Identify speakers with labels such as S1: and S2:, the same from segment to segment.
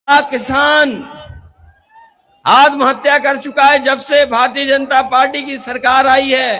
S1: किसान आत्महत्या कर चुका है जब से भारतीय जनता पार्टी की सरकार आई है।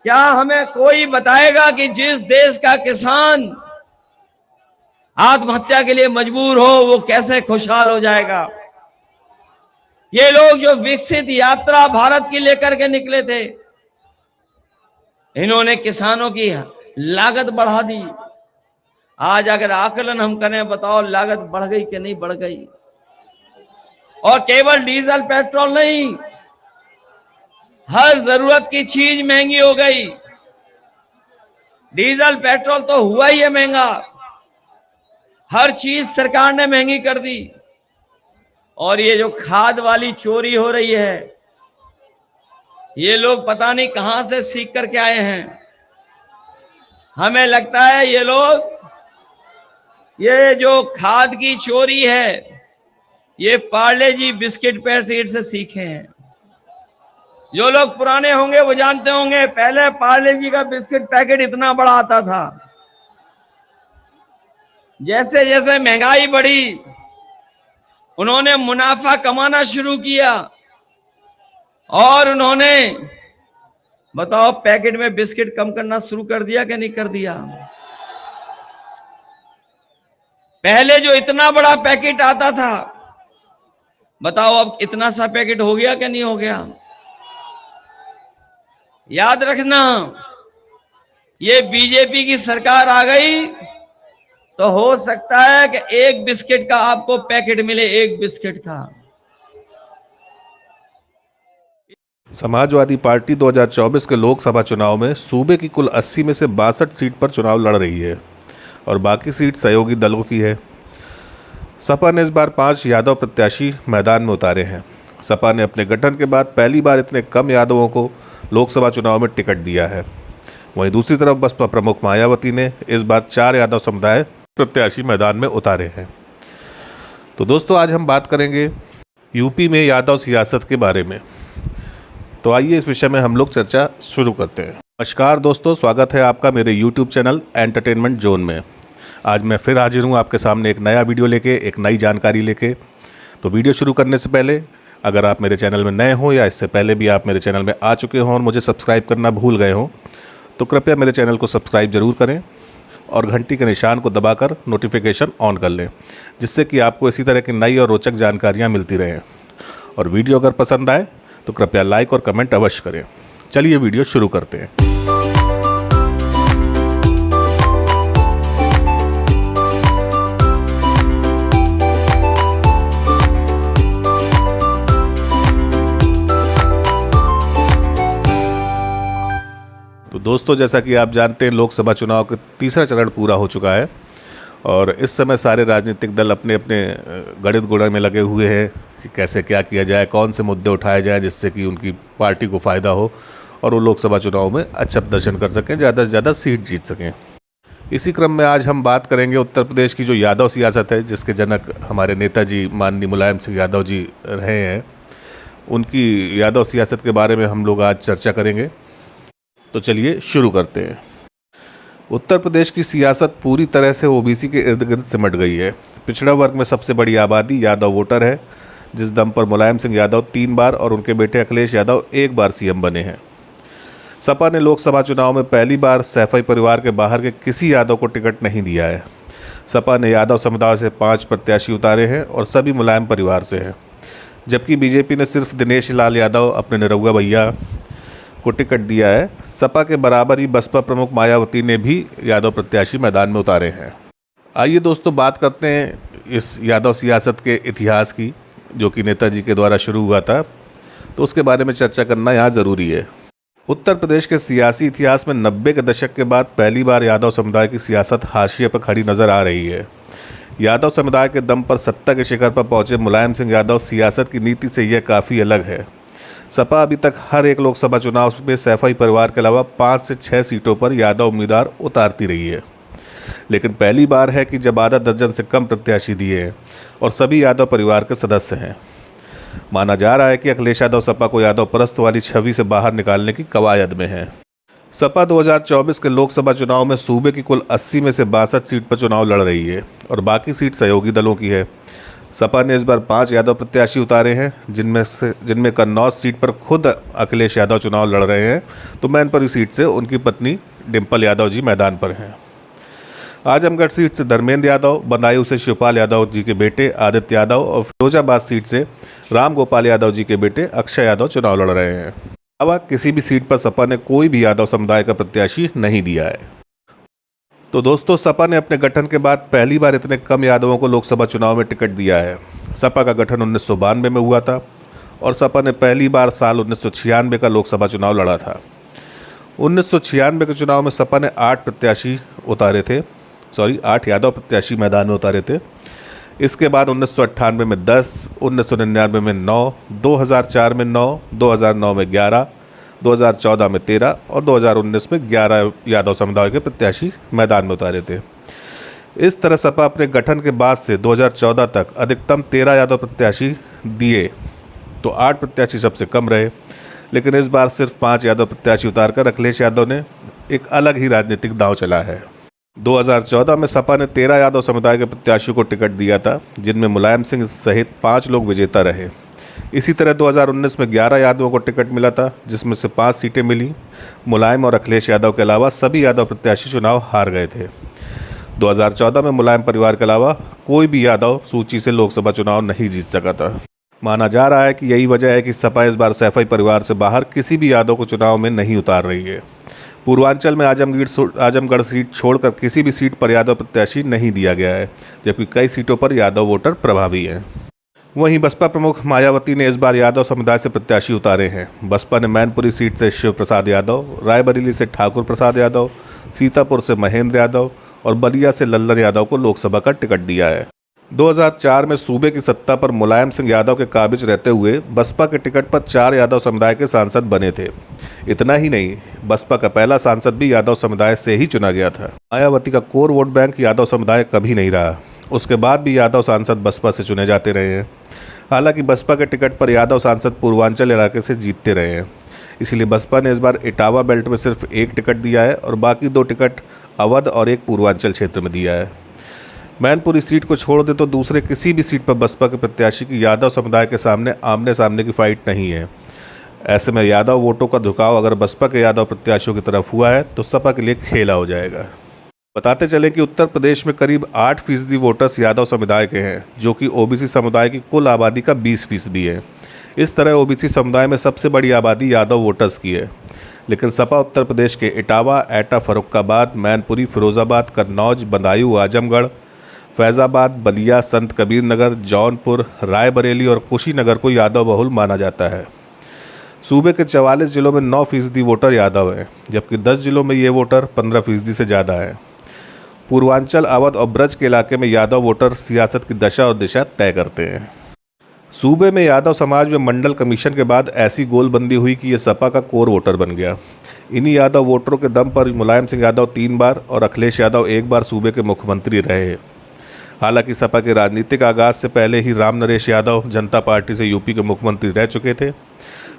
S1: क्या हमें कोई बताएगा कि जिस देश का किसान आत्महत्या के लिए मजबूर हो वो कैसे खुशहाल हो जाएगा? ये लोग जो विकसित यात्रा भारत की लेकर के निकले थे, इन्होंने किसानों की लागत बढ़ा दी। आज अगर आकलन हम करें, बताओ लागत बढ़ गई कि नहीं बढ़ गई? और केवल डीजल पेट्रोल नहीं, हर जरूरत की चीज महंगी हो गई। डीजल पेट्रोल तो हुआ ही है महंगा, हर चीज सरकार ने महंगी कर दी। और ये जो खाद वाली चोरी हो रही है, ये लोग पता नहीं कहां से सीख करके आए हैं। हमें लगता है ये लोग, ये जो खाद की चोरी है, ये पार्ले जी बिस्किट पैकेट से सीखे हैं। जो लोग पुराने होंगे वो जानते होंगे, पहले पार्ले जी का बिस्किट पैकेट इतना बड़ा आता था। जैसे जैसे महंगाई बढ़ी, उन्होंने मुनाफा कमाना शुरू किया और उन्होंने, बताओ, पैकेट में बिस्किट कम करना शुरू कर दिया कि नहीं कर दिया? पहले जो इतना बड़ा पैकेट आता था, बताओ अब इतना सा पैकेट हो गया कि नहीं हो गया? याद रखना, ये बीजेपी की सरकार आ गई तो हो सकता है कि एक बिस्किट का आपको पैकेट मिले, एक बिस्किट का।
S2: समाजवादी पार्टी 2024 के लोकसभा चुनाव में सूबे की कुल 80 में से 62 सीट पर चुनाव लड़ रही है और बाकी सीट सहयोगी दलों की है। सपा ने इस बार 5 यादव प्रत्याशी मैदान में उतारे हैं। सपा ने अपने गठन के बाद पहली बार इतने कम यादवों को लोकसभा चुनाव में टिकट दिया है। वहीं दूसरी तरफ बसपा प्रमुख मायावती ने इस बार 4 यादव समुदाय प्रत्याशी मैदान में उतारे हैं। तो दोस्तों, आज हम बात करेंगे यूपी में यादव सियासत के बारे में। तो आइए इस विषय में हम लोग चर्चा शुरू करते हैं। नमस्कार दोस्तों, स्वागत है आपका मेरे यूट्यूब चैनल एंटरटेनमेंट जोन में। आज मैं फिर हाजिर हूँ आपके सामने एक नया वीडियो लेके, एक नई जानकारी लेके। तो वीडियो शुरू करने से पहले, अगर आप मेरे चैनल में नए हों या इससे पहले भी आप मेरे चैनल में आ चुके हों और मुझे सब्सक्राइब करना भूल गए हों, तो कृपया मेरे चैनल को सब्सक्राइब जरूर करें और घंटी के निशान को दबाकर नोटिफिकेशन ऑन कर लें, जिससे कि आपको इसी तरह की नई और रोचक जानकारियाँ मिलती रहें। और वीडियो अगर पसंद आए तो कृपया लाइक और कमेंट अवश्य करें। चलिए वीडियो शुरू करते हैं। तो दोस्तों, जैसा कि आप जानते हैं, लोकसभा चुनाव का तीसरा चरण पूरा हो चुका है और इस समय सारे राजनीतिक दल अपने अपने गणित गुणा में लगे हुए हैं कि कैसे क्या किया जाए, कौन से मुद्दे उठाए जाए जिससे कि उनकी पार्टी को फ़ायदा हो और वो लोकसभा चुनाव में अच्छा प्रदर्शन कर सकें, ज़्यादा से ज़्यादा सीट जीत सकें। इसी क्रम में आज हम बात करेंगे उत्तर प्रदेश की जो यादव सियासत है, जिसके जनक हमारे नेताजी माननीय मुलायम सिंह यादव जी रहे हैं। उनकी यादव सियासत के बारे में हम लोग आज चर्चा करेंगे। तो चलिए शुरू करते हैं। उत्तर प्रदेश की सियासत पूरी तरह से ओबीसी के इर्द गिर्द सिमट गई है। पिछड़ा वर्ग में सबसे बड़ी आबादी यादव वोटर है, जिस दम पर मुलायम सिंह यादव 3 बार और उनके बेटे अखिलेश यादव 1 बार सीएम बने हैं। सपा ने लोकसभा चुनाव में पहली बार सैफई परिवार के बाहर के किसी यादव को टिकट नहीं दिया है। सपा ने यादव समुदाय से 5 प्रत्याशी उतारे हैं और सभी मुलायम परिवार से हैं, जबकि बीजेपी ने सिर्फ दिनेश लाल यादव, अपने निरहुआ भैया, को टिकट दिया है। सपा के बराबर ही बसपा प्रमुख मायावती ने भी यादव प्रत्याशी मैदान में उतारे हैं। आइए दोस्तों, बात करते हैं इस यादव सियासत के इतिहास की, जो कि नेताजी के द्वारा शुरू हुआ था। तो उसके बारे में चर्चा करना यहाँ ज़रूरी है। उत्तर प्रदेश के सियासी इतिहास में 90 के दशक के बाद पहली बार यादव समुदाय की सियासत हाशिए पर खड़ी नज़र आ रही है। यादव समुदाय के दम पर सत्ता के शिखर पर पहुंचे मुलायम सिंह यादव सियासत की नीति से यह काफ़ी अलग है। सपा अभी तक हर एक लोकसभा चुनाव में सैफई परिवार के अलावा 5 से 6 सीटों पर यादव उम्मीदवार उतारती रही है, लेकिन पहली बार है कि जब आधा दर्जन से कम प्रत्याशी दिए हैं और सभी यादव परिवार के सदस्य हैं। माना जा रहा है कि अखिलेश यादव सपा को यादव परस्त वाली छवि से बाहर निकालने की कवायद में है। सपा 2024 के लोकसभा चुनाव में सूबे की कुल 80 में से 62 सीट पर चुनाव लड़ रही है और बाकी सीट सहयोगी दलों की है। सपा ने इस बार 5 यादव प्रत्याशी उतारे हैं, जिनमें कन्नौज सीट पर खुद अखिलेश यादव चुनाव लड़ रहे हैं, तो मैनपुरी सीट से उनकी पत्नी डिंपल यादव जी मैदान पर हैं। आजमगढ़ सीट से धर्मेंद्र यादव, बदायूं से शिवपाल यादव जी के बेटे आदित्य यादव और फिरोजाबाद सीट से राम गोपाल यादव जी के बेटे अक्षय यादव चुनाव लड़ रहे हैं। अलावा किसी भी सीट पर सपा ने कोई भी यादव समुदाय का प्रत्याशी नहीं दिया है। तो दोस्तों, सपा ने अपने गठन के बाद पहली बार इतने कम यादवों को लोकसभा चुनाव में टिकट दिया है। सपा का गठन 1992 में हुआ था और सपा ने पहली बार साल 1996 का लोकसभा चुनाव लड़ा था। 1996 के चुनाव में सपा ने 8 यादव प्रत्याशी मैदान में उतारे थे। इसके बाद 1998 में 10, 1999 में 9, 2004 में 9, 2009 में 11, 2014 में 13 और 2019 में 11 यादव समुदाय के प्रत्याशी मैदान में उतारे थे। इस तरह सपा अपने गठन के बाद से 2014 तक अधिकतम 13 यादव प्रत्याशी दिए, तो 8 प्रत्याशी सबसे कम रहे। लेकिन इस बार सिर्फ 5 यादव प्रत्याशी उतारकर अखिलेश यादव ने एक अलग ही राजनीतिक दांव चला है। 2014 में सपा ने 13 यादव समुदाय के प्रत्याशियों को टिकट दिया था, जिनमें मुलायम सिंह सहित 5 लोग विजेता रहे। इसी तरह 2019 में 11 यादवों को टिकट मिला था, जिसमें से 5 सीटें मिली। मुलायम और अखिलेश यादव के अलावा सभी यादव प्रत्याशी चुनाव हार गए थे। 2014 में मुलायम परिवार के अलावा कोई भी यादव सूची से लोकसभा चुनाव नहीं जीत सका था। माना जा रहा है कि यही वजह है कि सपा इस बार सैफई परिवार से बाहर किसी भी यादव को चुनाव में नहीं उतार रही है। पूर्वांचल में आजमगढ़ सीट छोड़कर किसी भी सीट पर यादव प्रत्याशी नहीं दिया गया है, जबकि कई सीटों पर यादव वोटर प्रभावी हैं। वहीं बसपा प्रमुख मायावती ने इस बार यादव समुदाय से प्रत्याशी उतारे हैं। बसपा ने मैनपुरी सीट से शिव प्रसाद यादव, रायबरेली से ठाकुर प्रसाद यादव, सीतापुर से महेंद्र यादव और बलिया से लल्लन यादव को लोकसभा का टिकट दिया है। 2004 में सूबे की सत्ता पर मुलायम सिंह यादव के काबिज रहते हुए बसपा के टिकट पर 4 यादव समुदाय के सांसद बने थे। इतना ही नहीं, बसपा का पहला सांसद भी यादव समुदाय से ही चुना गया था। मायावती का कोर वोट बैंक यादव समुदाय कभी नहीं रहा। उसके बाद भी यादव सांसद बसपा से चुने जाते रहे हैं। हालांकि बसपा के टिकट पर यादव सांसद पूर्वांचल इलाके से जीतते रहे हैं, इसलिए बसपा ने इस बार इटावा बेल्ट में सिर्फ 1 टिकट दिया है और बाकी 2 टिकट अवध और 1 पूर्वांचल क्षेत्र में दिया है। मैनपुरी सीट को छोड़ दे तो दूसरे किसी भी सीट पर बसपा के प्रत्याशी की यादव समुदाय के सामने आमने सामने की फाइट नहीं है। ऐसे में यादव वोटों का झुकाव अगर बसपा के यादव प्रत्याशियों की तरफ हुआ है तो सपा के लिए खेला हो जाएगा। बताते चलें कि उत्तर प्रदेश में करीब 8% वोटर्स यादव समुदाय के हैं, जो कि ओबीसी समुदाय की कुल आबादी का 20% है। इस तरह ओबीसी समुदाय में सबसे बड़ी आबादी यादव वोटर्स की है। लेकिन सपा उत्तर प्रदेश के इटावा, एटा, फर्रुखाबाद, मैनपुरी, फिरोजाबाद, कन्नौज, बदायूं, आजमगढ़, फैज़ाबाद, बलिया, संत कबीर नगर, जौनपुर, रायबरेली और कुशीनगर को यादव बहुल माना जाता है। सूबे के 44 जिलों में 9% वोटर यादव हैं, जबकि 10 जिलों में ये वोटर 15% से ज़्यादा हैं। पूर्वांचल, अवध और ब्रज के इलाके में यादव वोटर सियासत की दशा और दिशा तय करते हैं। सूबे में यादव समाज में मंडल कमीशन के बाद ऐसी गोलबंदी हुई कि ये सपा का कोर वोटर बन गया। इन्हीं यादव वोटरों के दम पर मुलायम सिंह यादव 3 बार और अखिलेश यादव 1 बार सूबे के मुख्यमंत्री रहे। हालांकि सपा के राजनीतिक आगाज से पहले ही राम नरेश यादव जनता पार्टी से यूपी के मुख्यमंत्री रह चुके थे।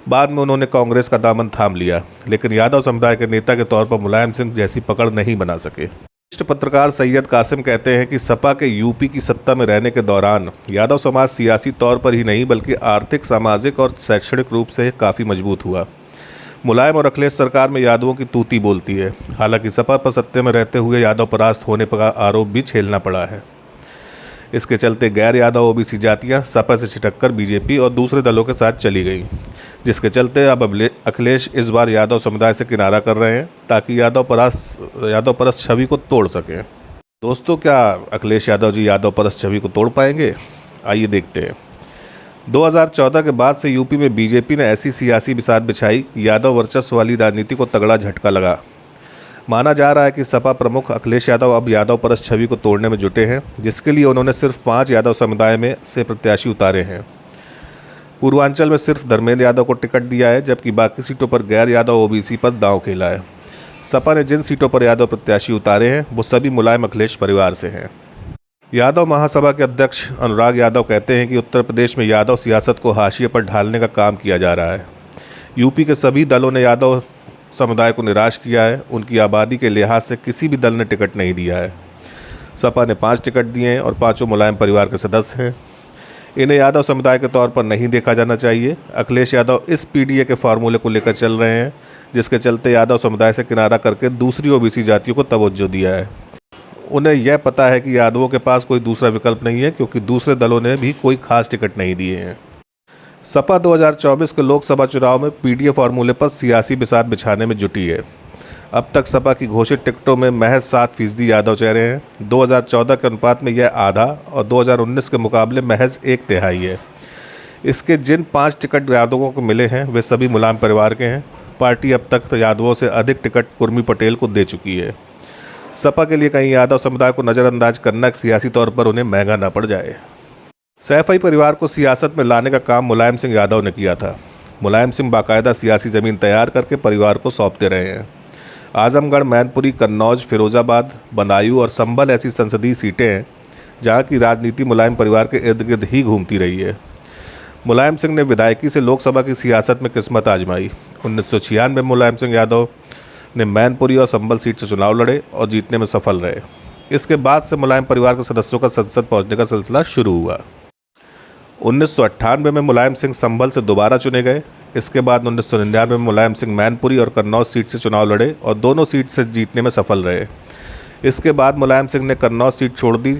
S2: बाद में उन्होंने कांग्रेस का दामन थाम लिया, लेकिन यादव समुदाय के नेता के तौर पर मुलायम सिंह जैसी पकड़ नहीं बना सके। वरिष्ठ पत्रकार सैयद कासिम कहते हैं कि सपा के यूपी की सत्ता में रहने के दौरान यादव समाज सियासी तौर पर ही नहीं बल्कि आर्थिक, सामाजिक और शैक्षणिक रूप से काफ़ी मजबूत हुआ। मुलायम और अखिलेश सरकार में यादवों की तूती बोलती है। हालांकि सपा पर सत्ते में रहते हुए यादव परास्त होने का आरोप भी झेलना पड़ा है। इसके चलते गैर यादव ओबीसी जातियां सपा से छिटककर बीजेपी और दूसरे दलों के साथ चली गई, जिसके चलते अब अखिलेश इस बार यादव समुदाय से किनारा कर रहे हैं ताकि यादव परस्त छवि को तोड़ सकें। दोस्तों, क्या अखिलेश यादव जी यादव परस्त छवि को तोड़ पाएंगे? आइए देखते हैं। 2014 के बाद से यूपी में बीजेपी ने ऐसी सियासी बिसात बिछाई कि यादव वर्चस्व वाली राजनीति को तगड़ा झटका लगा। माना जा रहा है कि सपा प्रमुख अखिलेश यादव अब यादव परस्त छवि को तोड़ने में जुटे हैं, जिसके लिए उन्होंने सिर्फ 5 यादव समुदाय में से प्रत्याशी उतारे हैं। पूर्वांचल में सिर्फ धर्मेंद्र यादव को टिकट दिया है, जबकि बाकी सीटों पर गैर यादव ओबीसी पर दांव खेला है। सपा ने जिन सीटों पर यादव प्रत्याशी उतारे हैं वो सभी मुलायम अखिलेश परिवार से हैं। यादव महासभा के अध्यक्ष अनुराग यादव कहते हैं कि उत्तर प्रदेश में यादव सियासत को हाशिए पर ढालने का काम किया जा रहा है। यूपी के सभी दलों ने यादव समुदाय को निराश किया है। उनकी आबादी के लिहाज से किसी भी दल ने टिकट नहीं दिया है। सपा ने 5 टिकट दिए हैं और 5 मुलायम परिवार के सदस्य हैं। इन्हें यादव समुदाय के तौर पर नहीं देखा जाना चाहिए। अखिलेश यादव इस पीडीए के फार्मूले को लेकर चल रहे हैं, जिसके चलते यादव समुदाय से किनारा करके दूसरी ओबीसी जातियों को तवज्जो दिया है। उन्हें यह पता है कि यादवों के पास कोई दूसरा विकल्प नहीं है, क्योंकि दूसरे दलों ने भी कोई खास टिकट नहीं दिए हैं। सपा 2024 के लोकसभा चुनाव में पीडीए फार्मूले पर सियासी बिसात बिछाने में जुटी है। अब तक सपा की घोषित टिकटों में महज 7% यादव चेहरे हैं। 2014 के अनुपात में यह आधा और 2019 के मुकाबले महज 1/3 है। इसके जिन 5 टिकट यादवों को मिले हैं वे सभी मुलायम परिवार के हैं। पार्टी अब तक यादवों से अधिक टिकट कुर्मी पटेल को दे चुकी है। सपा के लिए कहीं यादव समुदाय को नज़रअंदाज करना सियासी तौर पर उन्हें महंगा न पड़ जाए। सैफई परिवार को सियासत में लाने का काम मुलायम सिंह यादव ने किया था। मुलायम सिंह बाकायदा सियासी ज़मीन तैयार करके परिवार को सौंपते रहे हैं। आजमगढ़, मैनपुरी, कन्नौज, फिरोजाबाद, बदायूं और संभल ऐसी संसदीय सीटें हैं जहां की राजनीति मुलायम परिवार के इर्द गिर्द ही घूमती रही है। मुलायम सिंह ने विधायकी से लोकसभा की सियासत में किस्मत आजमाई। 1996 में मुलायम सिंह यादव ने मैनपुरी और संभल सीट से चुनाव लड़े और जीतने में सफल रहे। इसके बाद से मुलायम परिवार के सदस्यों का संसद पहुंचने का सिलसिला शुरू हुआ। 1998 में मुलायम सिंह संभल से दोबारा चुने गए। इसके बाद 1999 में मुलायम सिंह मैनपुरी और कन्नौज सीट से चुनाव लड़े और दोनों सीट से जीतने में सफल रहे। इसके बाद मुलायम सिंह ने कन्नौज सीट छोड़ दी,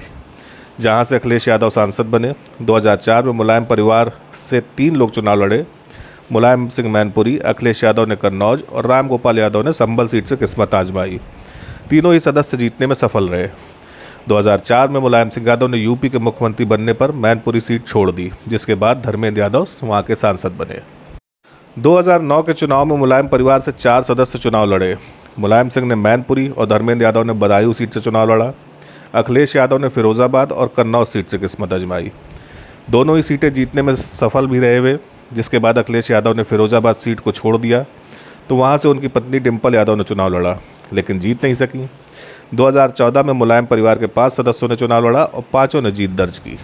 S2: जहां से अखिलेश यादव सांसद बने। 2004 में मुलायम परिवार से 3 लोग चुनाव लड़े। मुलायम सिंह मैनपुरी, अखिलेश यादव ने कन्नौज और राम गोपाल यादव ने संभल सीट से किस्मत आजमाई। तीनों ही सदस्य जीतने में सफल रहे। 2004 में मुलायम सिंह यादव ने यूपी के मुख्यमंत्री बनने पर मैनपुरी सीट छोड़ दी, जिसके बाद धर्मेंद्र यादव वहां के सांसद बने। 2009 के चुनाव में मुलायम परिवार से 4 सदस्य चुनाव लड़े। मुलायम सिंह ने मैनपुरी और धर्मेंद्र यादव ने बदायूं सीट से चुनाव लड़ा। अखिलेश यादव ने फिरोजाबाद और कन्नौज सीट से किस्मत आजमाई। दोनों ही सीटें जीतने में सफल भी रहे हुए। जिसके बाद अखिलेश यादव ने फिरोजाबाद सीट को छोड़ दिया, तो वहां से उनकी पत्नी डिम्पल यादव ने चुनाव लड़ा, लेकिन जीत नहीं सकी। 2014 में मुलायम परिवार के 5 सदस्यों ने चुनाव लड़ा और 5 ने जीत दर्ज की।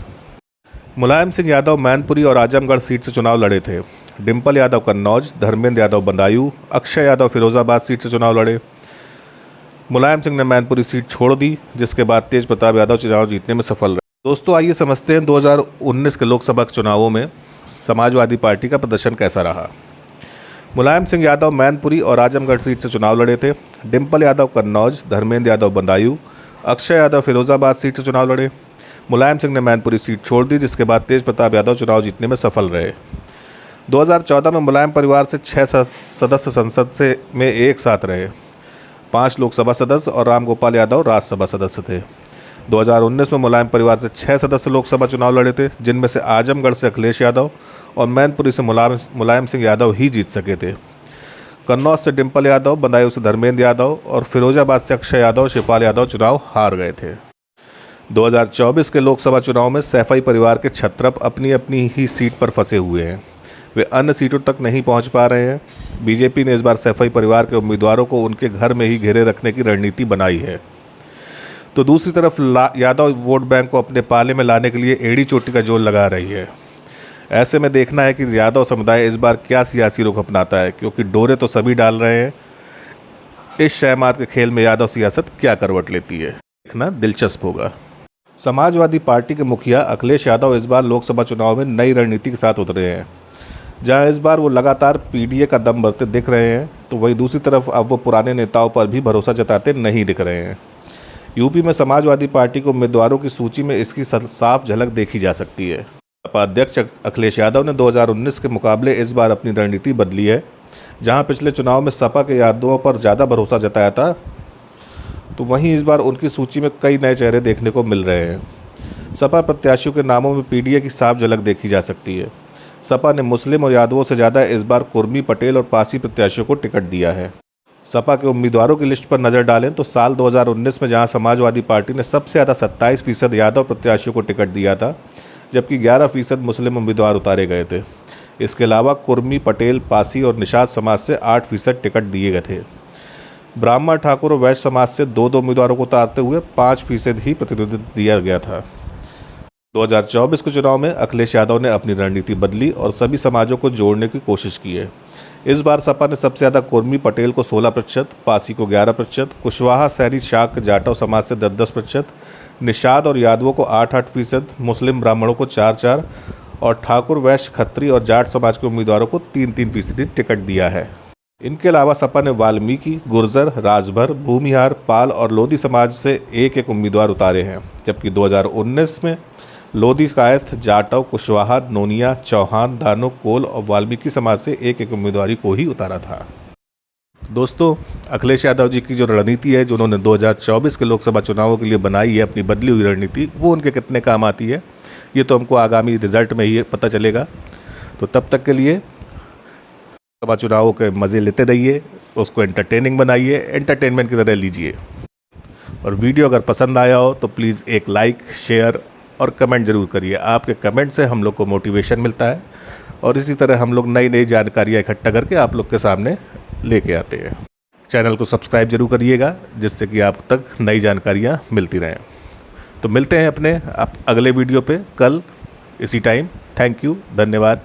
S2: मुलायम सिंह यादव मैनपुरी और आजमगढ़ सीट से चुनाव लड़े थे। डिम्पल यादव कन्नौज, धर्मेंद्र यादव बदायूं, अक्षय यादव फिरोजाबाद सीट से चुनाव लड़े। मुलायम सिंह ने मैनपुरी सीट छोड़ दी, जिसके बाद तेज प्रताप यादव चुनाव जीतने में सफल रहे। दोस्तों, आइए समझते हैं 2019 के लोकसभा चुनावों में समाजवादी पार्टी का प्रदर्शन कैसा रहा। मुलायम सिंह यादव मैनपुरी और आजमगढ़ सीट से चुनाव लड़े थे। डिम्पल यादव कन्नौज, धर्मेंद्र यादव बदायूं, अक्षय यादव फिरोजाबाद सीट से चुनाव लड़े। मुलायम सिंह ने मैनपुरी सीट छोड़ दी, जिसके बाद तेज प्रताप यादव चुनाव जीतने में सफल रहे। 2014 में मुलायम परिवार से 6 सदस्य संसद में एक साथ रहे। 5 लोकसभा सदस्य और राम गोपाल यादव राज्यसभा सदस्य थे। 2019 में मुलायम परिवार से 6 सदस्य लोकसभा चुनाव लड़े थे, जिनमें से आजमगढ़ से अखिलेश यादव और मैनपुरी से मुलायम सिंह यादव ही जीत सके थे। कन्नौज से डिम्पल यादव, बदायूं से धर्मेंद्र यादव और फिरोजाबाद से अक्षय यादव, शिवपाल यादव चुनाव हार गए थे। 2024 के लोकसभा चुनाव में सैफई परिवार के छत्रप अपनी अपनी ही सीट पर फंसे हुए हैं। वे अन्य सीटों तक नहीं पहुंच पा रहे हैं। बीजेपी ने इस बार सैफई परिवार के उम्मीदवारों को उनके घर में ही घेरे रखने की रणनीति बनाई है, तो दूसरी तरफ यादव वोट बैंक को अपने पाले में लाने के लिए एड़ी चोटी का जोर लगा रही है। ऐसे में देखना है कि यादव समुदाय इस बार क्या सियासी रुख अपनाता है, क्योंकि डोरे तो सभी डाल रहे हैं। इस शहमात के खेल में यादव सियासत क्या करवट लेती है, देखना दिलचस्प होगा। समाजवादी पार्टी के मुखिया अखिलेश यादव इस बार लोकसभा चुनाव में नई रणनीति के साथ उतरे हैं। जहां इस बार वो लगातार पीडीए का दम भरते दिख रहे हैं, तो वहीं दूसरी तरफ अब वो पुराने नेताओं पर भी भरोसा जताते नहीं दिख रहे हैं। यूपी में समाजवादी पार्टी के उम्मीदवारों की सूची में इसकी साफ झलक देखी जा सकती है। सपा अध्यक्ष अखिलेश यादव ने 2019 के मुकाबले इस बार अपनी रणनीति बदली है। जहां पिछले चुनाव में सपा के यादवों पर ज़्यादा भरोसा जताया था, तो वहीं इस बार उनकी सूची में कई नए चेहरे देखने को मिल रहे हैं। सपा प्रत्याशियों के नामों में पीडीए की साफ झलक देखी जा सकती है। सपा ने मुस्लिम और यादवों से ज़्यादा इस बार कुर्मी, पटेल और पासी प्रत्याशियों को टिकट दिया है। सपा के उम्मीदवारों की लिस्ट पर नज़र डालें तो साल 2019 में जहां समाजवादी पार्टी ने सबसे ज़्यादा 27% यादव प्रत्याशियों को टिकट दिया था, जबकि 11% मुस्लिम उम्मीदवार उतारे गए थे। इसके अलावा कुर्मी, पटेल, पासी और निषाद समाज से 8% टिकट दिए गए थे। ब्राह्मण, ठाकुर और वैश्य समाज से 2 उम्मीदवारों को उतारते हुए 5% ही प्रतिनिधित्व दिया गया था। 2024 के चुनाव में अखिलेश यादव ने अपनी रणनीति बदली और सभी समाजों को जोड़ने की कोशिश की है। इस बार सपा ने सबसे ज़्यादा कुर्मी पटेल को 16%, पासी को 11%, कुशवाहा, सैनी, शाक, जाटव समाज से 10-10%, निषाद और यादवों को 8-8%, मुस्लिम ब्राह्मणों को 4-4% और ठाकुर, वैश्य, खत्री और जाट समाज के उम्मीदवारों को 3-3% टिकट दिया है। इनके अलावा सपा ने वाल्मीकि, गुर्जर, राजभर, भूमिहार, पाल और लोधी समाज से एक उम्मीदवार उतारे हैं, जबकि 2019 में लोधी, कायस्थ, जाटव, कुशवाहा, नोनिया, चौहान, दानो, कोल और वाल्मीकि समाज से एक उम्मीदवारी को ही उतारा था। दोस्तों, अखिलेश यादव जी की जो रणनीति है, जो उन्होंने 2024 के लोकसभा चुनावों के लिए बनाई है, अपनी बदली हुई रणनीति, वो उनके कितने काम आती है, ये तो हमको आगामी रिजल्ट में ही पता चलेगा। तो तब तक के लिए लोकसभा चुनावों के मज़े लेते रहिए, उसको एंटरटेनिंग बनाइए, एंटरटेनमेंट की तरह लीजिए। और वीडियो अगर पसंद आया हो तो प्लीज़ एक लाइक, शेयर और कमेंट ज़रूर करिए। आपके कमेंट से हम लोग को मोटिवेशन मिलता है और इसी तरह हम लोग नई नई जानकारियाँ इकट्ठा करके आप लोग के सामने लेके आते हैं। चैनल को सब्सक्राइब जरूर करिएगा, जिससे कि आप तक नई जानकारियाँ मिलती रहें। तो मिलते हैं अपने अगले वीडियो पे कल इसी टाइम। थैंक यू, धन्यवाद।